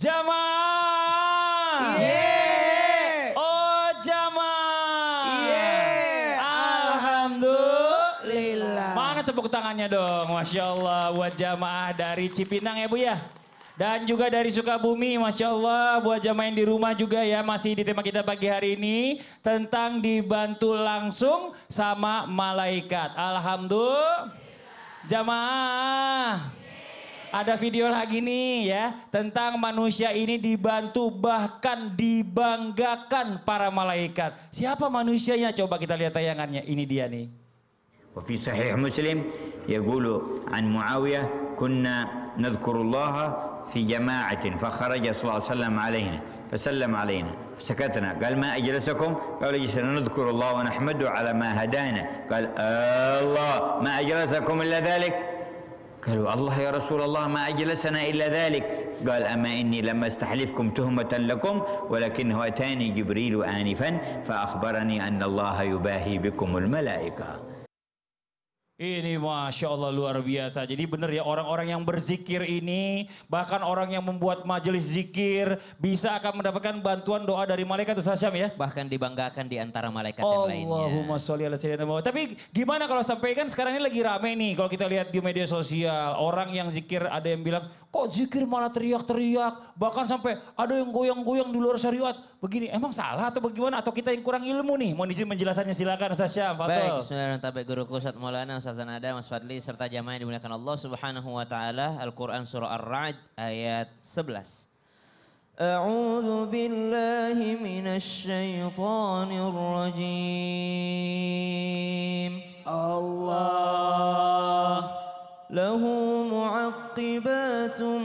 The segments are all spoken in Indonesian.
Jamaah. Yeay. Oh jamaah. Yeay. Alhamdulillah. Mana tepuk tangannya dong, Masya Allah buat jamaah dari Cipinang ya Bu ya. Dan juga dari Sukabumi, Masya Allah buat jamaah yang di rumah juga ya. Masih di tema kita pagi hari ini tentang dibantu langsung sama malaikat. Alhamdulillah. Jamaah. Ada video lagi nih ya tentang manusia ini dibantu bahkan dibanggakan para malaikat. Siapa manusianya? Coba kita lihat tayangannya. Ini dia nih. وفي صحيح مسلم يقول عن معاوية كنا نذكر الله في جماعة فخرج صلى الله عليه وسلم علينا فسلم علينا فسكتنا قال ما أجلسكم؟ قال جلسنا نذكر الله ونحمده على ما هدانا قال الله ما أجلسكم إلا ذلك؟ قالوا الله يا رسول الله ما أجلسنا إلا ذلك قال أما إني لما استحلفكم تهمة لكم ولكنه أتاني جبريل آنفا فأخبرني أن الله يباهي بكم الملائكة. Ini Masya Allah luar biasa. Jadi benar ya orang-orang yang berzikir ini, bahkan orang yang membuat majelis zikir bisa akan mendapatkan bantuan doa dari malaikat Ustaz Syam ya. Bahkan dibanggakan di antara malaikat yang lainnya. Allahumma sholli ala sayyidina Muhammad. Tapi gimana kalau sampai kan sekarang ini lagi rame nih kalau kita lihat di media sosial. Orang yang zikir ada yang bilang kok zikir malah teriak-teriak. Bahkan sampai ada yang goyang-goyang di luar syariat. Begini emang salah atau bagaimana? Atau kita yang kurang ilmu nih? Mohon izin menjelaskannya silakan Ustaz Syam. Baik, bismillahirrahmanirrahim. Guruku Ustaz Maulana Ustaz Zanada, Mas Fadli serta jamaah yang dimuliakan Allah Subhanahu wa taala. Al-Qur'an surah Ar-Ra'd ayat 11. A'udzu billahi minasy syaithanir rajim. Allah lahu mu'aqqibatun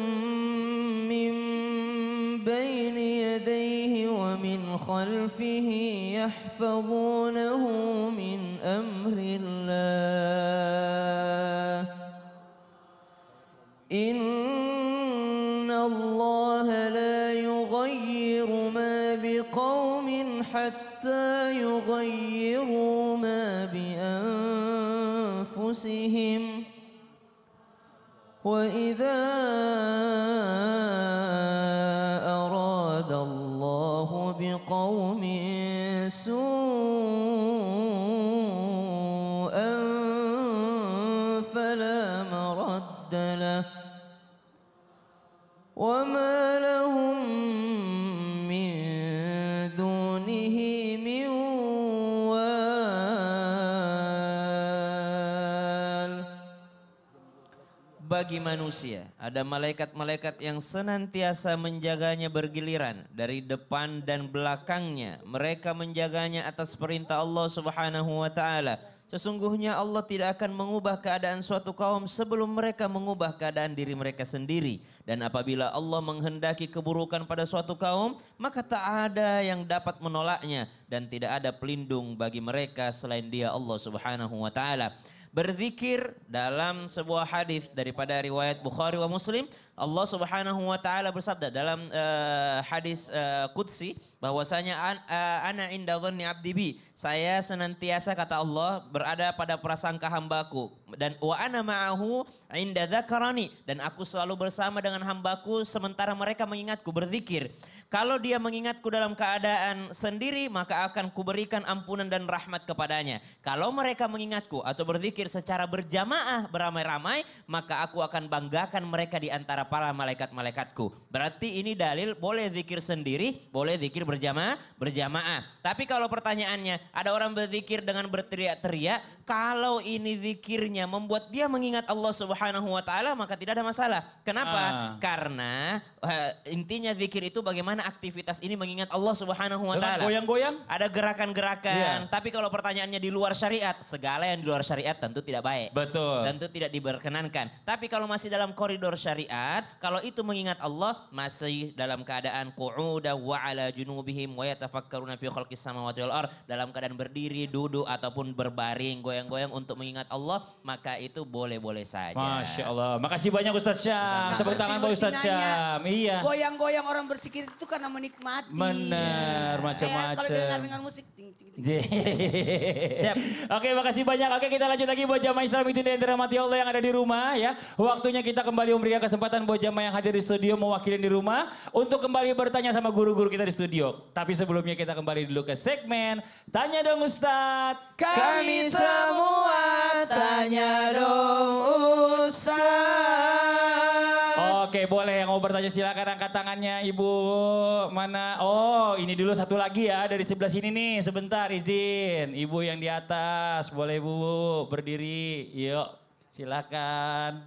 min baini yadayhi wa min khalfihi yahfazunahu min amrillah. Inna Allah la yughayyiru ma biqaumin hatta yughayyiru ma bi anfusihim. وإذا أراد الله بقوم سوءا فلا مرد له وما لهم من دونه من bagi manusia ada malaikat-malaikat yang senantiasa menjaganya bergiliran dari depan dan belakangnya. Mereka menjaganya atas perintah Allah Subhanahu wa taala. Sesungguhnya Allah tidak akan mengubah keadaan suatu kaum sebelum mereka mengubah keadaan diri mereka sendiri. Dan apabila Allah menghendaki keburukan pada suatu kaum, maka tak ada yang dapat menolaknya dan tidak ada pelindung bagi mereka selain Dia Allah Subhanahu wa taala. Berzikir dalam sebuah hadis daripada riwayat Bukhari wa Muslim, Allah Subhanahu wa taala bersabda dalam hadis qudsi bahwasanya ana inda dhanni abdi bi, saya senantiasa kata Allah berada pada prasangka hambaku, dan wa ana ma'ahu inda dzakarani, dan aku selalu bersama dengan hambaku sementara mereka mengingatku. Berzikir, kalau dia mengingatku dalam keadaan sendiri, maka akan kuberikan ampunan dan rahmat kepadanya. Kalau mereka mengingatku atau berzikir secara berjamaah, beramai-ramai, maka aku akan banggakan mereka di antara para malaikat-malaikatku. Berarti ini dalil boleh zikir sendiri, boleh zikir berjamaah. Tapi kalau pertanyaannya, ada orang berzikir dengan berteriak-teriak, kalau ini zikirnya membuat dia mengingat Allah Subhanahu wa taala, maka tidak ada masalah. Kenapa? Karena intinya zikir itu bagaimana aktivitas ini mengingat Allah Subhanahu wa taala. Goyang-goyang? Ada gerakan-gerakan. Tapi kalau pertanyaannya di luar syariat, segala yang di luar syariat tentu tidak baik. Betul. Tentu tidak diperkenankan. Tapi kalau masih dalam koridor syariat, kalau itu mengingat Allah, masih dalam keadaan qu'uda wa ala junubihim wa yatafakkaruna fi khalqis samawati wal ardh, dalam keadaan berdiri, duduk ataupun berbaring, goyang-goyang untuk mengingat Allah, maka itu boleh-boleh saja. Masya Allah. Makasih banyak Ustaz Syam. Tepuk tangan buat Ustaz Syam. Iya. Goyang-goyang orang berzikir itu karena menikmati. Bener, macam-macam. Kalau dengar musik. Ting, ting, ting. Siap. Oke, makasih banyak. Oke, kita lanjut lagi buat jamaah Islam itu yang dirahmati Allah yang ada di rumah ya. Waktunya kita kembali memberikan kesempatan buat jamaah yang hadir di studio mewakili di rumah untuk kembali bertanya sama guru-guru kita di studio. Tapi sebelumnya kita kembali dulu ke segmen Tanya Dong Ustadz. Kami semua tanya dong Ustaz. Oke, boleh yang mau bertanya silakan angkat tangannya Ibu. Mana? Oh, ini dulu satu lagi ya dari sebelah sini nih. Sebentar izin. Ibu yang di atas. Boleh Bu berdiri. Yuk, silakan.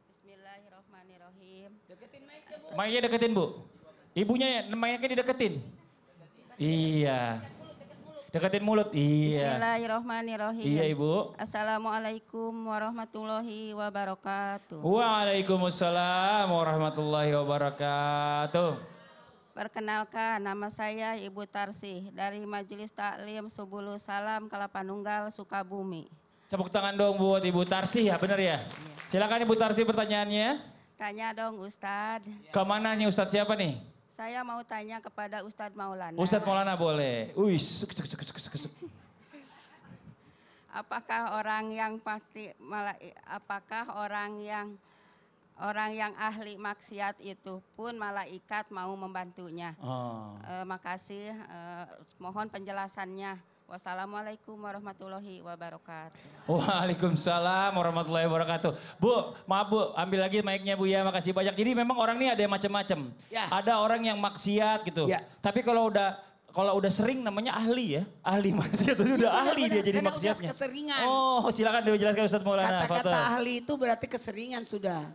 Bismillahirrahmanirrahim. Mic-nya deketin Bu. Ibunya mic-nya dideketin. Iya. Deketin mulut. Iya. Bismillahirrahmanirrahim. Iya Ibu. Assalamualaikum warahmatullahi wabarakatuh. Waalaikumsalam warahmatullahi wabarakatuh. Perkenalkan, nama saya Ibu Tarsih dari Majelis Taklim Subulu Salam Kalapanunggal Sukabumi. Tepuk tangan dong buat Ibu Tarsih ya, benar ya? Silakan Ibu Tarsih pertanyaannya. Tanya dong Ustadz. Kemana nih Ustadz siapa nih? Saya mau tanya kepada Ustadz Maulana. Ustadz Maulana boleh. Wih, Apakah orang yang orang yang ahli maksiat itu pun malaikat mau membantunya? Oh. Makasih, mohon penjelasannya. Wassalamualaikum warahmatullahi wabarakatuh. Waalaikumsalam warahmatullahi wabarakatuh. Bu, maaf Bu, ambil lagi mic-nya Bu ya, makasih banyak. Jadi memang orang ini ada yang macam-macam. Ya. Ada orang yang maksiat gitu. Ya. Tapi kalau udah sering namanya ahli ya. Ahli maksiat itu udah ahli dia jadi Karena maksiatnya. udah keseringan. Oh, silakan dijelaskan Ustadz Maulana. Kata-kata Fadhal. ahli itu berarti keseringan sudah.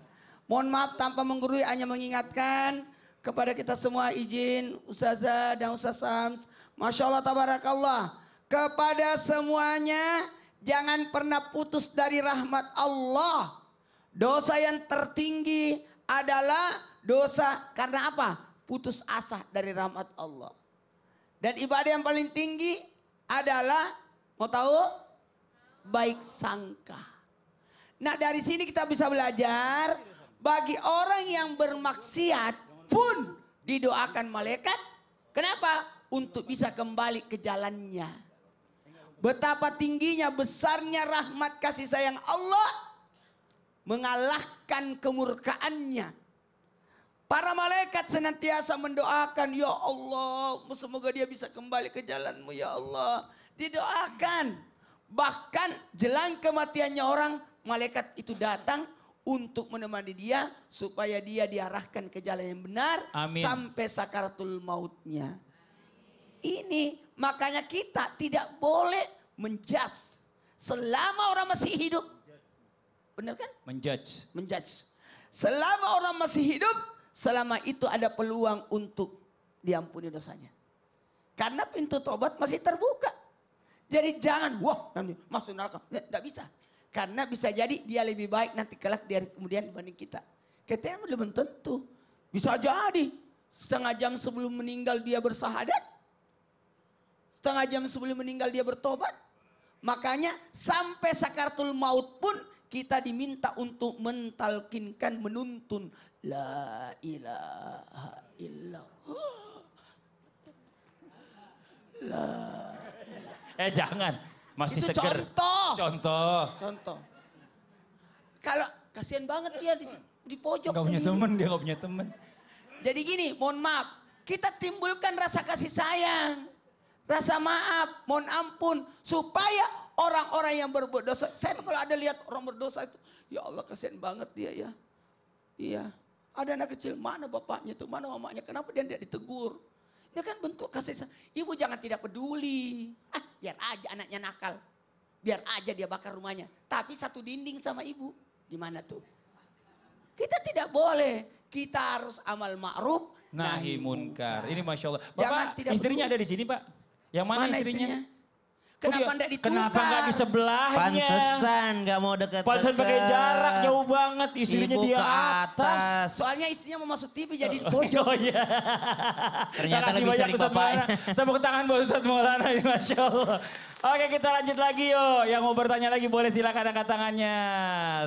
Mohon maaf tanpa menggurui, hanya mengingatkan kepada kita semua, izin Ustazah dan Ustaz Sams. Masya Allah tabarakallah. Kepada semuanya jangan pernah putus dari rahmat Allah. Dosa yang tertinggi adalah dosa karena apa? Putus asa dari rahmat Allah. Dan ibadah yang paling tinggi adalah, mau tahu? Baik sangka. Nah dari sini kita bisa belajar, bagi orang yang bermaksiat pun didoakan malaikat. Kenapa? Untuk bisa kembali ke jalannya. Betapa tingginya, besarnya rahmat kasih sayang Allah mengalahkan kemurkaannya. Para malaikat senantiasa mendoakan, ya Allah, semoga dia bisa kembali ke jalanmu ya Allah. Didoakan. Bahkan jelang kematiannya orang, malaikat itu datang untuk menemani dia supaya dia diarahkan ke jalan yang benar. Amin. Sampai sakaratul mautnya. Ini makanya kita tidak boleh menjudge selama orang masih hidup. Benar kan? Menjudge. Menjudge. Selama orang masih hidup, selama itu ada peluang untuk diampuni dosanya. Karena pintu tobat masih terbuka. Jadi jangan, wah nanti masuk neraka. Tidak bisa. Karena bisa jadi dia lebih baik nanti kelak dari kemudian dibanding kita. Kita belum tentu. Bisa jadi setengah jam sebelum meninggal dia bersahadat. Setengah jam sebelum meninggal dia bertobat. Makanya sampai sakaratul maut pun kita diminta untuk mentalkinkan, menuntun. La ilaha illallah. La ilaha. Jangan. Masih Itu seger. contoh. Contoh. Kalau kasihan banget dia di pojok Gak punya sendiri. temen, dia gak punya temen. Jadi gini, mohon maaf. Kita timbulkan rasa kasih sayang. Rasa maaf, mohon ampun. Supaya orang-orang yang berbuat dosa. Saya tuh kalau ada lihat orang berdosa itu. Ya Allah kasihan banget dia ya. Iya. Ada anak kecil, mana bapaknya tuh, mana mamanya. Kenapa dia tidak ditegur. Ini kan bentuk kasih sayang. Ibu jangan tidak peduli. Biar aja anaknya nakal. Biar aja dia bakar rumahnya. Tapi satu dinding sama ibu. Gimana tuh? Kita tidak boleh. Kita harus amal ma'ruf. Nahi munkar. Ini Masya Allah. Jangan Bapak tidak istrinya peduli. ada di sini Pak? Yang mana, istrinya? Kenapa enggak ditukar? Kenapa enggak di sebelahnya? Pantesan gak mau deket-deket. Pantesan pakai jarak jauh banget. Istrinya Ibu di ke atas. Soalnya istrinya mau masuk TV jadi di pojok. Oh iya. Ternyata Makasih lebih banyak sering Ustadz bapaknya. Maulana. Tepuk tangan buat Ustadz Maulana ini Masya Allah. Oke kita lanjut lagi yuk. Yang mau bertanya lagi boleh silakan angkat tangannya.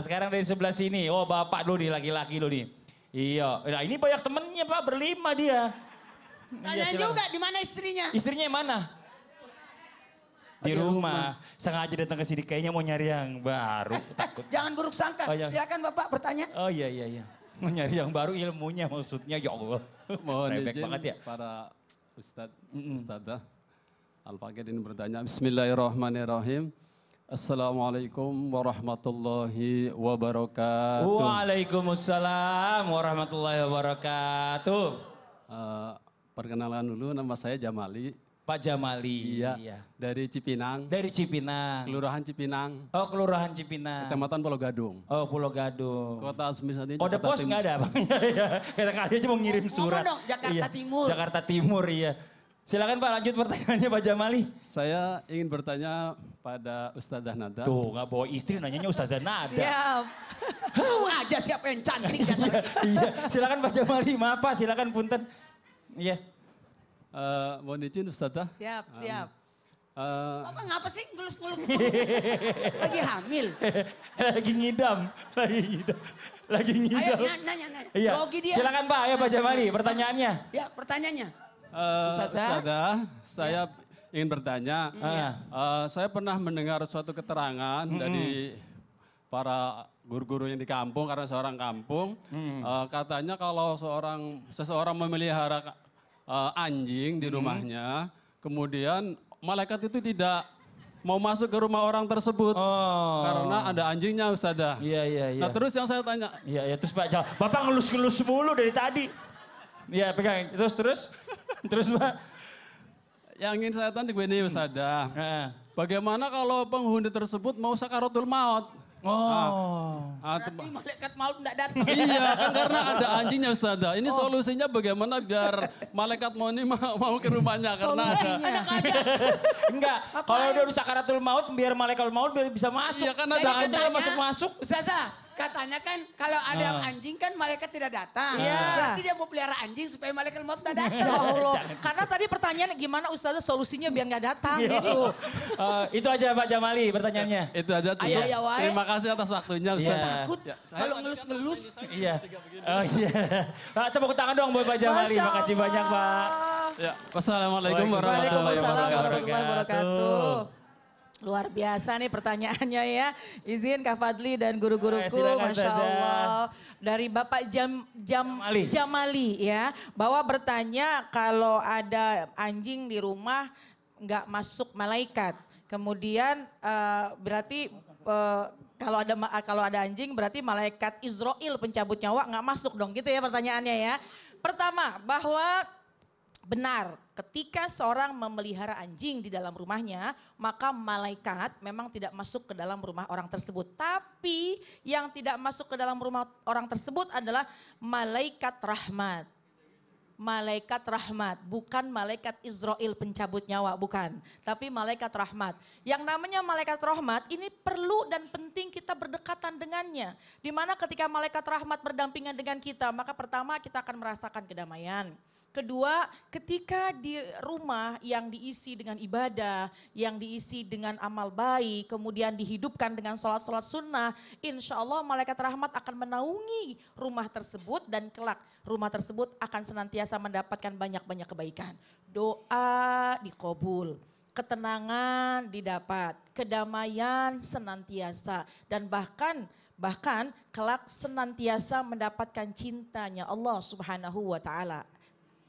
Sekarang dari sebelah sini. Oh bapak dulu nih, laki-laki dulu nih. Iya. Nah ini banyak temennya Pak, berlima dia. Tanya silakan. juga di mana istrinya? Istrinya yang mana? Di rumah. Sengaja datang ke sini kayaknya mau nyari yang baru. Takut. Jangan buruk sangka. Oh, jangan. Silakan Bapak bertanya. Oh iya. Mau nyari yang baru ilmunya maksudnya ya Allah. Mohon Rebek izin banget ya. para ustadzah Al-Faqih ini bertanya. Bismillahirrahmanirrahim. Assalamualaikum warahmatullahi wabarakatuh. Waalaikumsalam warahmatullahi wabarakatuh. Perkenalan dulu, nama saya Jamali. Pak Jamali. Iya. Dari Cipinang, Dari Cipinang. Kelurahan Cipinang, Oh Kelurahan Cipinang. Kecamatan Pulau Gadung. Oh Pulau Gadung. Kota Semisal ini. Kode pos nggak ada bang? Iya. Kita kali aja mau ngirim Ngomong surat. dong, Jakarta Iya. Timur. Jakarta Timur iya. Silakan Pak lanjut pertanyaannya Pak Jamali. Saya ingin bertanya pada Ustadzah Nada. Tuh nggak bawa istri nanyanya Ustazah Nada. Siap. Tahu aja siapa yang cantik. Siapa yang... Iya. Silakan Pak Jamali. Maaf Pak silakan punten. Iya. Mohon izin Ustadzah. Siap. Bapak ngapa sih ngelus-ngelus? Lagi hamil. Lagi ngidam. Lagi Ayo ngidam. nanya. Iya. Grogi dia. Silakan Pak, ya Pak Jamali pertanyaannya. Ya pertanyaannya. Ustadzah, saya ingin bertanya. Saya pernah mendengar suatu keterangan dari para guru-guru yang di kampung karena seorang kampung. Katanya kalau seseorang memelihara anjing di rumahnya, kemudian malaikat itu tidak mau masuk ke rumah orang tersebut karena ada anjingnya Ustadzah. Iya. Nah terus yang saya tanya, Iya, terus Pak, Bapak ngelus-ngelus mulu dari tadi. Iya, pegang. Terus Pak. yang ingin saya tanya begini Ustadzah. Heeh. Bagaimana kalau penghuni tersebut mau sakaratul maut? Berarti malaikat maut enggak datang. Iya kan karena ada anjingnya Ustadzah. Ini solusinya bagaimana biar malaikat maut ini mau ke rumahnya karena ada. Enggak, kalau udah sakaratul maut biar malaikat maut biar bisa masuk. Iya kan ada Jadi anjing katanya, masuk. Ustazah, katanya kan kalau ada anjing kan malaikat tidak datang. Iya. Berarti dia mau pelihara anjing supaya malaikat maut tidak Ya datang. Allah. Karena tadi pertanyaan gimana Ustazah solusinya biar nggak datang gitu. Itu aja Pak Jamali pertanyaannya. Itu aja cukup. Ayo, ya, wae. Terima kasih atas waktunya Ustaz. Iya. Takut kalau ngelus-ngelus. Iya. Oh iya. Pak, tepuk tangan dong buat Pak Jamali. Masya Makasih banyak Pak. Ya. Wassalamualaikum warahmatullahi Waalaikumsalam wabarakatuh. warahmatullahi wabarakatuh. Luar biasa nih pertanyaannya ya. Izin Kak Fadli dan guru-guruku, Silakan, Masya Ustazah. Allah. Dari Bapak Jamali ya. Bahwa bertanya kalau ada anjing di rumah nggak masuk malaikat. Kemudian berarti kalau ada anjing berarti malaikat Israel pencabut nyawa nggak masuk dong gitu ya pertanyaannya ya. Pertama bahwa benar, ketika seorang memelihara anjing di dalam rumahnya, maka malaikat memang tidak masuk ke dalam rumah orang tersebut. Tapi yang tidak masuk ke dalam rumah orang tersebut adalah malaikat rahmat. Malaikat rahmat, bukan malaikat Israel pencabut nyawa, bukan. Tapi malaikat rahmat. Yang namanya malaikat rahmat ini perlu dan penting kita berdekatan dengannya. Dimana ketika malaikat rahmat berdampingan dengan kita, maka pertama kita akan merasakan kedamaian. Kedua, ketika di rumah yang diisi dengan ibadah, yang diisi dengan amal baik, kemudian dihidupkan dengan sholat-sholat sunnah, insya Allah malaikat rahmat akan menaungi rumah tersebut dan kelak rumah tersebut akan senantiasa mendapatkan banyak-banyak kebaikan. Doa dikabul, ketenangan didapat, kedamaian senantiasa, dan bahkan kelak senantiasa mendapatkan cintanya Allah Subhanahu wa Ta'ala.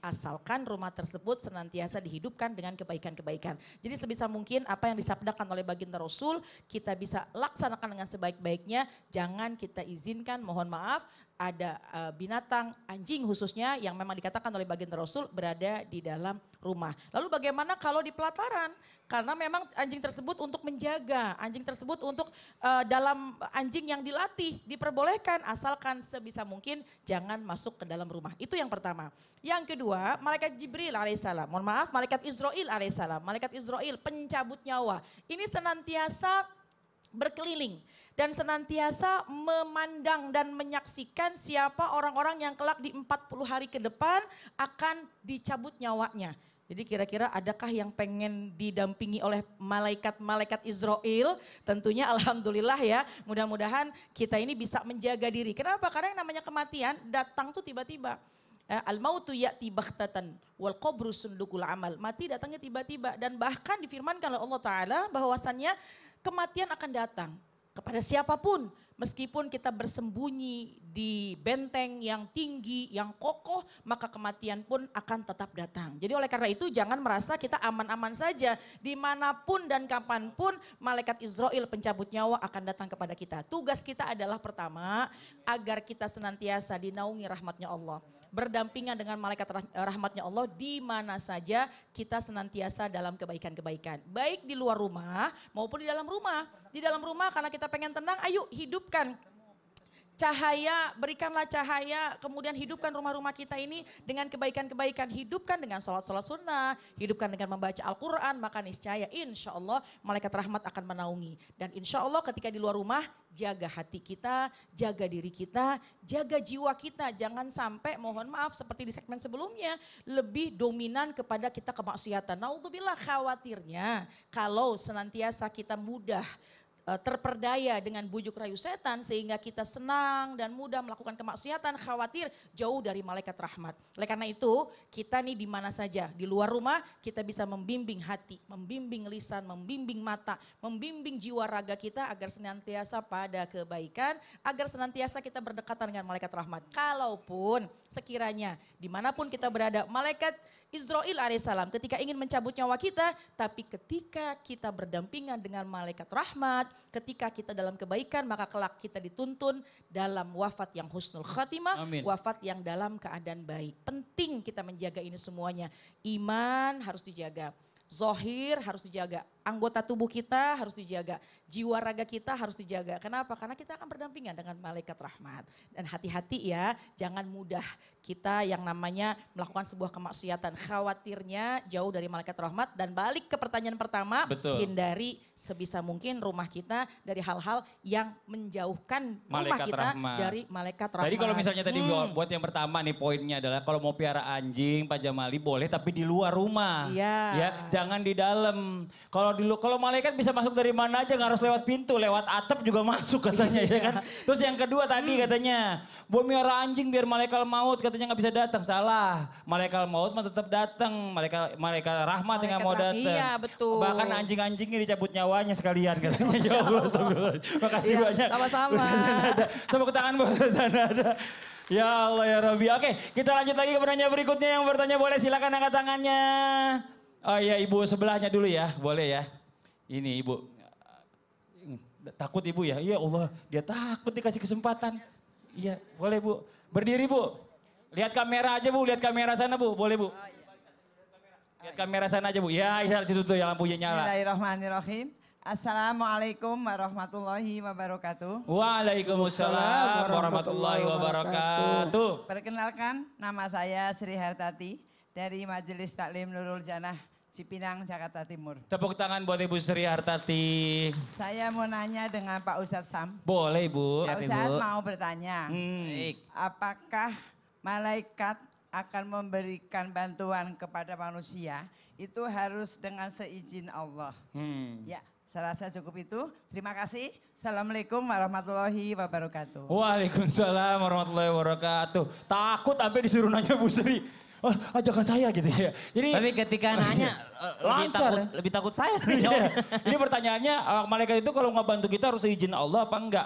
Asalkan rumah tersebut senantiasa dihidupkan dengan kebaikan-kebaikan. Jadi sebisa mungkin apa yang disabdakan oleh baginda Rasul kita bisa laksanakan dengan sebaik-baiknya. Jangan kita izinkan, mohon maaf, ada binatang, anjing khususnya yang memang dikatakan oleh baginda Rasul berada di dalam rumah. Lalu bagaimana kalau di pelataran? Karena memang anjing tersebut untuk menjaga, anjing tersebut untuk dalam anjing yang dilatih, diperbolehkan asalkan sebisa mungkin jangan masuk ke dalam rumah. Itu yang pertama. Yang kedua, malaikat Jibril alaihissalam, mohon maaf, malaikat Israel alaihissalam, malaikat Israel pencabut nyawa. Ini senantiasa berkeliling dan senantiasa memandang dan menyaksikan siapa orang-orang yang kelak di 40 hari ke depan akan dicabut nyawanya. Jadi kira-kira adakah yang pengen didampingi oleh malaikat-malaikat Israel? Tentunya alhamdulillah ya, mudah-mudahan kita ini bisa menjaga diri. Kenapa? Karena yang namanya kematian datang tuh tiba-tiba. Al-mautu ya'ti baghtatan wal qabru sundukul amal. Mati datangnya tiba-tiba dan bahkan difirmankan oleh Allah Ta'ala bahwasannya kematian akan datang kepada siapapun. Meskipun kita bersembunyi di benteng yang tinggi, yang kokoh, maka kematian pun akan tetap datang. Jadi oleh karena itu jangan merasa kita aman-aman saja. Dimanapun dan kapanpun malaikat Israel pencabut nyawa akan datang kepada kita. Tugas kita adalah pertama, agar kita senantiasa dinaungi rahmatnya Allah. Berdampingan dengan malaikat rahmatnya Allah di mana saja kita senantiasa dalam kebaikan-kebaikan. Baik di luar rumah maupun di dalam rumah. Di dalam rumah karena kita pengen tenang, ayo hidupkan cahaya, berikanlah cahaya, kemudian hidupkan rumah-rumah kita ini dengan kebaikan-kebaikan. Hidupkan dengan sholat-sholat sunnah, hidupkan dengan membaca Al-Quran, maka niscaya insya Allah malaikat rahmat akan menaungi. Dan insya Allah ketika di luar rumah, jaga hati kita, jaga diri kita, jaga jiwa kita. Jangan sampai, mohon maaf seperti di segmen sebelumnya, lebih dominan kepada kita kemaksiatan. Naudzubillah, khawatirnya kalau senantiasa kita mudah terperdaya dengan bujuk rayu setan sehingga kita senang dan mudah melakukan kemaksiatan, khawatir jauh dari malaikat rahmat. Oleh karena itu kita nih di mana saja, di luar rumah kita bisa membimbing hati, membimbing lisan, membimbing mata, membimbing jiwa raga kita agar senantiasa pada kebaikan, agar senantiasa kita berdekatan dengan malaikat rahmat. Kalaupun sekiranya dimanapun kita berada, malaikat Israil alaihissalam ketika ingin mencabut nyawa kita, tapi ketika kita berdampingan dengan malaikat rahmat, ketika kita dalam kebaikan, maka kelak kita dituntun dalam wafat yang husnul khatimah, Amin. wafat yang dalam keadaan baik. Penting kita menjaga ini semuanya. Iman harus dijaga, zohir harus dijaga, anggota tubuh kita harus dijaga, jiwa raga kita harus dijaga. Kenapa? Karena kita akan berdampingan dengan malaikat rahmat. Dan hati-hati ya, jangan mudah kita yang namanya melakukan sebuah kemaksiatan. Khawatirnya jauh dari malaikat rahmat. Dan balik ke pertanyaan pertama, Betul. hindari sebisa mungkin rumah kita dari hal-hal yang menjauhkan rumah Malaikat kita rahmat. dari malaikat rahmat. Tadi kalau misalnya tadi buat yang pertama nih poinnya adalah kalau mau piara anjing Pak Jamali boleh tapi di luar rumah. Iya. Ya, jangan di dalam. Kalau malaikat bisa masuk dari mana aja nggak harus lewat pintu, lewat atap juga masuk katanya ya kan. Terus yang kedua tadi katanya, mau miara anjing biar malaikat maut katanya nggak bisa datang. Salah. Malaikat maut mah tetap datang. Malaikat rahmat yang nggak mau Malaikat datang. iya, betul. Bahkan anjing-anjingnya dicabut nyawanya sekalian katanya. Ya Allah, astagfirullah. Makasih Iya, banyak. sama-sama. Tepuk tangan buat sana ada. Ya Allah ya Rabbi. Oke, kita lanjut lagi ke pertanyaan berikutnya. Yang bertanya boleh silakan angkat tangannya. Oh iya, ibu sebelahnya dulu ya, boleh ya. Ini ibu. Takut ibu ya? Iya Allah, dia takut dikasih kesempatan. Iya, boleh bu. Berdiri bu. Lihat kamera aja bu, lihat kamera sana bu, boleh bu. Lihat kamera sana aja bu. Ya, Isa situ tuh yang lampunya nyala. Bismillahirrahmanirrahim. Assalamualaikum warahmatullahi wabarakatuh. Waalaikumsalam warahmatullahi wabarakatuh. Perkenalkan, nama saya Sri Hartati dari Majelis Taklim Nurul Janah, Cipinang, Jakarta Timur. Tepuk tangan buat Ibu Sri Hartati. Saya mau nanya dengan Pak Ustadz Sam. Boleh Ibu. Pak Ustadz mau bertanya, Baik. apakah malaikat akan memberikan bantuan kepada manusia itu harus dengan seizin Allah? Ya, saya rasa cukup itu. Terima kasih. Assalamualaikum warahmatullahi wabarakatuh. Waalaikumsalam warahmatullahi wabarakatuh. Takut sampai disuruh nanya Bu Sri. Oh, ajakan saya gitu ya. Jadi Tapi ketika nanya Lancar, lebih takut saya. Iya. Ini pertanyaannya, malaikat itu kalau nggak bantu kita harus izin Allah apa enggak?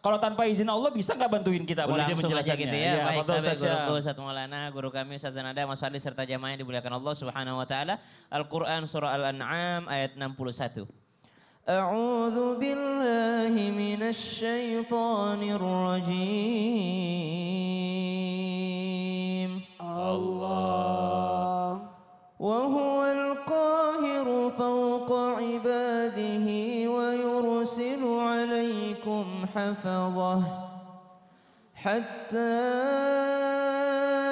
Kalau tanpa izin Allah bisa nggak bantuin kita? Mohon izin Langsung aja menjelaskannya. gitu ya. Baik, betul, kami Ustaz. guru Ustaz Maulana, guru kami Ustaz Zanada, Mas Fadli serta jamaah yang dimuliakan Allah Subhanahu wa taala. Al-Qur'an surah Al-An'am ayat 61. A'udzu billahi minasy syaithanir rajim. Allah. وهو القاهر فوق عباده ويرسل عليكم حفظه حتى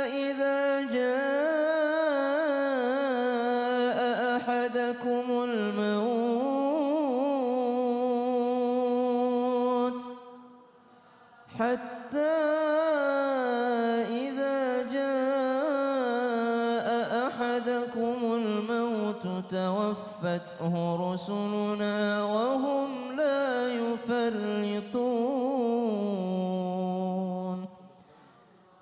إذا جاء أحدكم الموت توفته رسلنا وهم لا يفرطون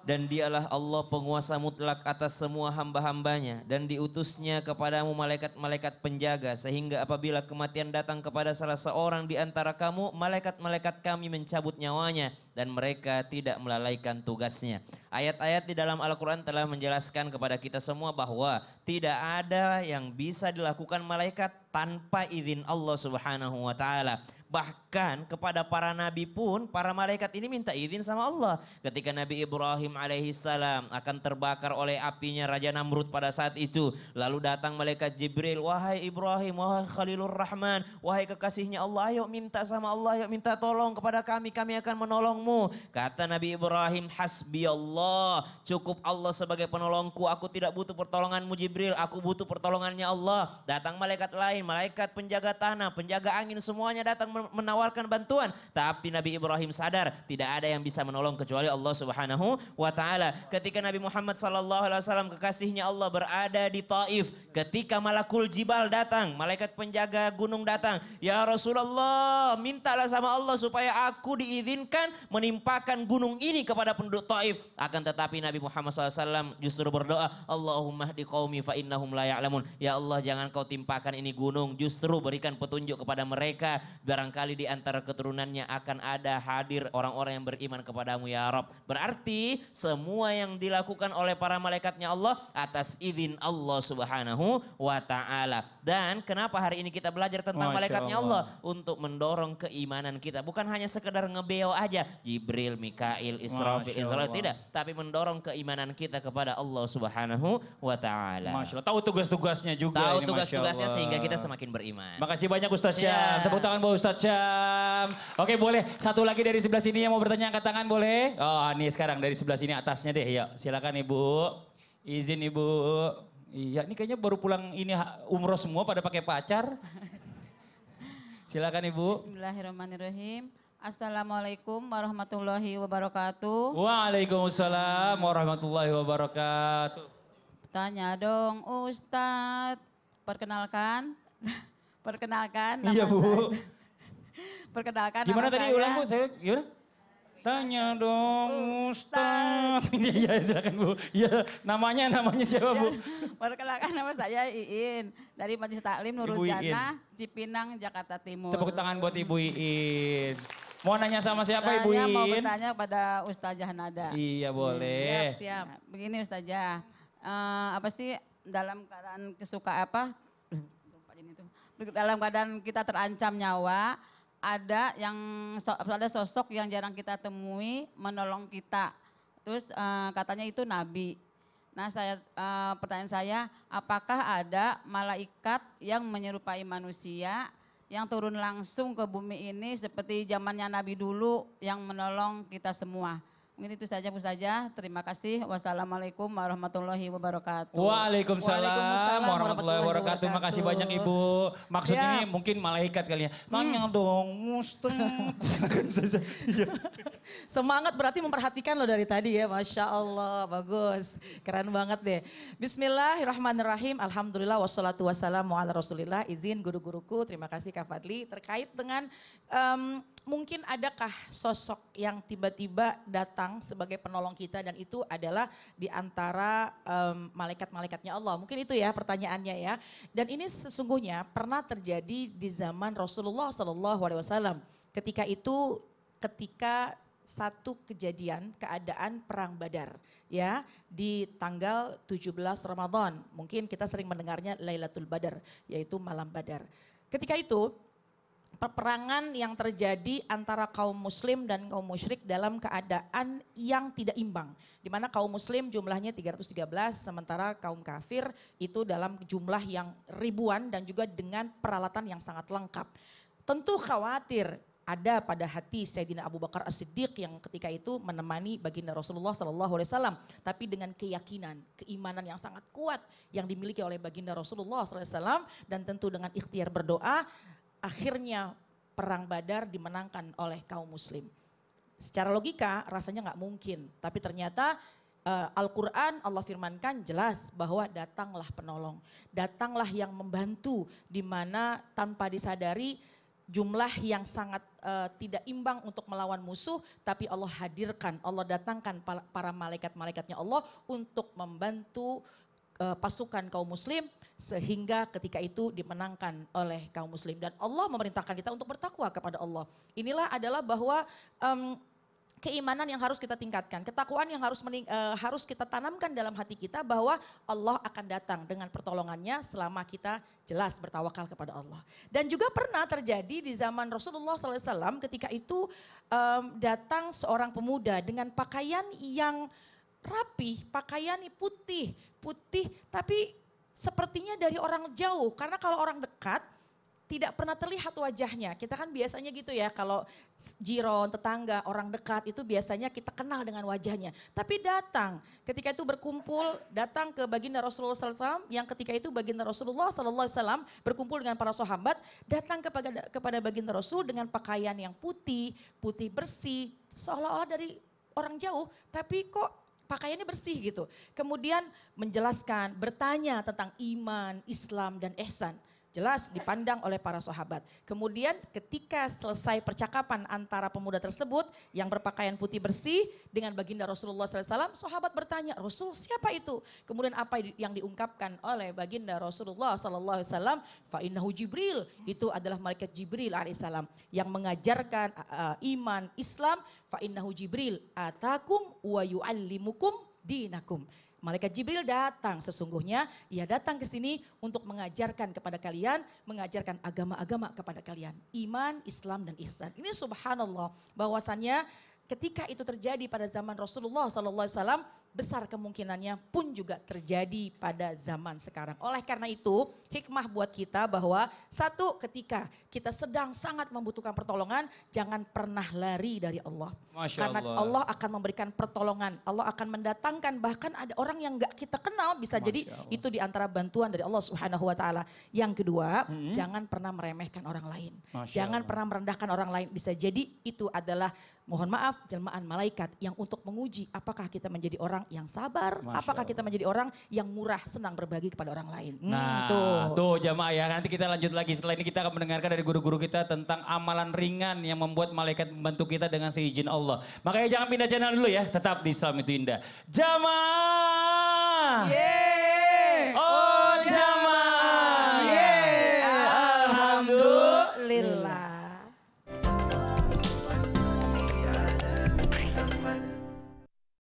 dan dialah Allah penguasa mutlak atas semua hamba-hambanya, dan diutusnya kepadamu malaikat-malaikat penjaga, sehingga apabila kematian datang kepada salah seorang di antara kamu, malaikat-malaikat kami mencabut nyawanya dan mereka tidak melalaikan tugasnya. Ayat-ayat di dalam Al-Quran telah menjelaskan kepada kita semua bahwa tidak ada yang bisa dilakukan malaikat tanpa izin Allah Subhanahu wa Ta'ala. Bahkan kepada para nabi pun, para malaikat ini minta izin sama Allah. Ketika Nabi Ibrahim alaihissalam akan terbakar oleh apinya Raja Namrud pada saat itu. Lalu datang malaikat Jibril, wahai Ibrahim, wahai Khalilur Rahman, wahai kekasihnya Allah, ayo minta sama Allah, ayo minta tolong kepada kami akan menolongmu. Kata Nabi Ibrahim, hasbi Allah, cukup Allah sebagai penolongku, aku tidak butuh pertolonganmu Jibril, aku butuh pertolongannya Allah. Datang malaikat lain, malaikat penjaga tanah, penjaga angin, semuanya datang menawarkan bantuan, tapi Nabi Ibrahim sadar tidak ada yang bisa menolong kecuali Allah Subhanahu wa Ta'ala. Ketika Nabi Muhammad SAW kekasihnya Allah berada di Taif, ketika Malakul Jibal datang, malaikat penjaga gunung datang, ya Rasulullah, mintalah sama Allah supaya aku diizinkan menimpakan gunung ini kepada penduduk Taif. Akan tetapi Nabi Muhammad SAW justru berdoa, Allahumma hdi qaumi fa innahum la ya'lamun. Ya Allah, jangan kau timpakan ini gunung, justru berikan petunjuk kepada mereka. Barangkali di antara keturunannya akan ada hadir orang-orang yang beriman kepadamu ya Rabb. Berarti semua yang dilakukan oleh para malaikatnya Allah atas izin Allah Subhanahu wa Ta'ala. Dan kenapa hari ini kita belajar tentang malaikatnya Allah? Untuk mendorong keimanan kita. Bukan hanya sekedar ngebeo aja. Jibril, Mikail, Israfil, Israel. Tidak. Tapi mendorong keimanan kita kepada Allah Subhanahu wa Ta'ala. Masya Allah. Tahu tugas-tugasnya juga. Tahu tugas-tugasnya sehingga kita semakin beriman. Makasih banyak Ustaz Syam. Tepuk tangan buat Ustaz Syam. Oke, boleh satu lagi dari sebelah sini yang mau bertanya, angkat tangan boleh? Oh, nih sekarang dari sebelah sini atasnya deh. Ya, silakan Ibu. Izin Ibu. Iya, ini kayaknya baru pulang ini umroh semua pada pakai pacar. Silakan Ibu. Bismillahirrahmanirrahim. Assalamualaikum warahmatullahi wabarakatuh. Waalaikumsalam warahmatullahi wabarakatuh. Tanya dong Ustadz. Perkenalkan. Perkenalkan nama Iya Bu. saya. Perkenalkan Gimana nama tadi saya. ulang Bu? Saya gimana? Tanya dong Ustadz. Iya silakan Bu. Iya namanya siapa Bu? Perkenalkan nama saya Iin dari Majelis Taklim Nurul Ibu Iin. Jannah, Cipinang, Jakarta Timur. Tepuk tangan buat Ibu Iin. Mau nanya sama siapa Ibu Saya mau Iin? bertanya pada Ustazah Nada. Iya boleh. Siap. Nah, begini Ustazah, apa sih dalam keadaan dalam keadaan kita terancam nyawa, ada sosok yang jarang kita temui menolong kita. Terus katanya itu nabi. Nah, pertanyaan saya, apakah ada malaikat yang menyerupai manusia yang turun langsung ke bumi ini seperti zamannya Nabi dulu yang menolong kita semua? Mungkin itu saja Bu Ustazah. Terima kasih. Wassalamualaikum warahmatullahi wabarakatuh. Waalaikumsalam warahmatullahi wabarakatuh. Makasih banyak Ibu. Maksudnya ini mungkin malaikat kali ya. Tanya dong Ustadz. Silakan Ustazah. Iya. Semangat berarti memperhatikan lo dari tadi ya, Masya Allah, bagus. Keren banget deh. Bismillahirrahmanirrahim, Alhamdulillah, wassalatu wassalamu ala rasulillah. Izin guru-guruku, terima kasih Kak Fadli. Terkait dengan mungkin adakah sosok yang tiba-tiba datang sebagai penolong kita dan itu adalah di antara malaikat-malaikatnya Allah. Mungkin itu ya pertanyaannya ya. Dan ini sesungguhnya pernah terjadi di zaman Rasulullah SAW. Ketika satu kejadian keadaan perang Badar ya di tanggal 17 Ramadan. Mungkin kita sering mendengarnya Lailatul Badar yaitu malam Badar. Ketika itu peperangan yang terjadi antara kaum muslim dan kaum musyrik dalam keadaan yang tidak imbang. Di mana kaum muslim jumlahnya 313 sementara kaum kafir itu dalam jumlah yang ribuan dan juga dengan peralatan yang sangat lengkap. Tentu khawatir ada pada hati Sayyidina Abu Bakar As-Siddiq yang ketika itu menemani baginda Rasulullah SAW. Tapi dengan keyakinan, keimanan yang sangat kuat yang dimiliki oleh baginda Rasulullah SAW. Dan tentu dengan ikhtiar berdoa, akhirnya perang Badar dimenangkan oleh kaum muslim. Secara logika rasanya gak mungkin. Tapi ternyata Al-Quran Allah firmankan jelas bahwa datanglah penolong. Datanglah yang membantu di mana tanpa disadari jumlah yang sangat tidak imbang untuk melawan musuh, tapi Allah hadirkan, Allah datangkan para malaikat-malaikatnya Allah untuk membantu pasukan kaum muslim sehingga ketika itu dimenangkan oleh kaum muslim. Dan Allah memerintahkan kita untuk bertakwa kepada Allah. Inilah adalah bahwa keimanan yang harus kita tingkatkan, ketakwaan yang harus kita tanamkan dalam hati kita bahwa Allah akan datang dengan pertolongannya selama kita jelas bertawakal kepada Allah. Dan juga pernah terjadi di zaman Rasulullah SAW ketika itu datang seorang pemuda dengan pakaian yang rapi, pakaian putih tapi sepertinya dari orang jauh. Karena kalau orang dekat tidak pernah terlihat wajahnya. Kita kan biasanya gitu ya, kalau jiron, tetangga, orang dekat itu biasanya kita kenal dengan wajahnya. Tapi datang, ketika itu berkumpul, datang ke baginda Rasulullah SAW, yang ketika itu baginda Rasulullah SAW berkumpul dengan para sahabat, datang kepada baginda Rasul dengan pakaian yang putih bersih, seolah-olah dari orang jauh, tapi kok pakaiannya bersih gitu. Kemudian menjelaskan, bertanya tentang iman, Islam, dan ihsan. Jelas dipandang oleh para sahabat. Kemudian ketika selesai percakapan antara pemuda tersebut yang berpakaian putih bersih dengan baginda Rasulullah SAW, sahabat bertanya, Rasul siapa itu? Kemudian apa yang diungkapkan oleh baginda Rasulullah SAW? Fa'innahu Jibril, itu adalah malaikat Jibril alaihissalam yang mengajarkan iman Islam. Fa'innahu Jibril atakum wa yu'allimukum dinakum. Malaikat Jibril datang, sesungguhnya ia datang ke sini untuk mengajarkan kepada kalian, mengajarkan agama-agama kepada kalian. Iman, Islam, dan ihsan. Ini subhanallah, bahwasannya ketika itu terjadi pada zaman Rasulullah SAW, besar kemungkinannya pun juga terjadi pada zaman sekarang. Oleh karena itu, hikmah buat kita bahwa satu, ketika kita sedang sangat membutuhkan pertolongan, jangan pernah lari dari Allah. Karena Allah akan memberikan pertolongan, Allah akan mendatangkan, bahkan ada orang yang gak kita kenal, bisa jadi itu di antara bantuan dari Allah Subhanahu wa Ta'ala. Yang kedua, jangan pernah meremehkan orang lain. Jangan pernah merendahkan orang lain, bisa jadi itu adalah, mohon maaf, jelmaan malaikat yang untuk menguji apakah kita menjadi orang yang sabar, apakah kita menjadi orang yang murah, senang berbagi kepada orang lain. Nah, tuh jamaah ya, nanti kita lanjut lagi. Setelah ini kita akan mendengarkan dari guru-guru kita tentang amalan ringan yang membuat malaikat membantu kita dengan seizin Allah. Makanya jangan pindah channel dulu ya, tetap di Islam itu Indah. Jamaah! Oh jamaah! Alhamdulillah.